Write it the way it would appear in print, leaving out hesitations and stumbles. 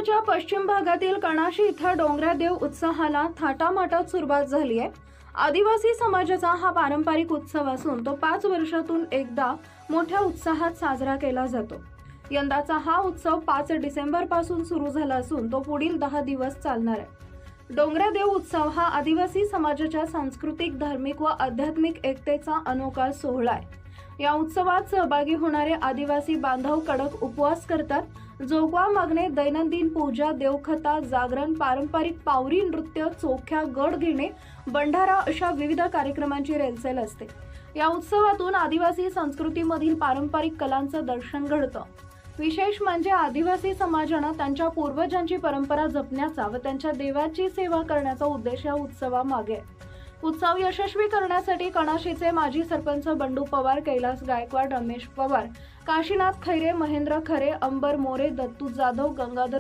महाराष्ट्राच्या पश्चिम भागातील कणाशी इथं डोंगरादेव उत्सवाला थाटामाटात सुरुवात झाली आहे। आदिवासी समाजाचा हा पारंपरिक उत्सव असून तो 5 वर्षातून एकदा मोठ्या उत्साहात साजरा केला जातो। यंदाचा हा उत्सव 5 डिसेंबर पासून सुरू झाला असून तो पुढील 10 दिवस चालणार आहे। डोंगरादेव उत्सव हा आदिवासी समाजाच्या सांस्कृतिक, धार्मिक व आध्यात्मिक एकतेचा अनोखा सोहळा आहे। या उत्सवात सहभागी होणारे आदिवासी बांधव कडक उपवास करतात, जोगवा मागणे, दैनंदिन पूजा, देवकथा, जागरण, पारंपरिक पावरी नृत्य, चोख्या, गड घेणे, भंडारा अशा विविध कार्यक्रमांची रेलचेल असते। या उत्सवातून आदिवासी संस्कृतीमधील पारंपरिक कलांचं दर्शन घडतं। विशेष म्हणजे आदिवासी समाजानं त्यांच्या पूर्वजांची परंपरा जपण्याचा व त्यांच्या देवाची सेवा करण्याचा उद्देश या उत्सवामागे आहे। उत्सव यशस्वी करण्यासाठी कणाशीचे माजी सरपंच बंडू पवार, कैलास गायकवाड, रमेश पवार, काशीनाथ खैरे, महेंद्र खरे, अंबर मोरे, दत्तू जाधव, गंगाधर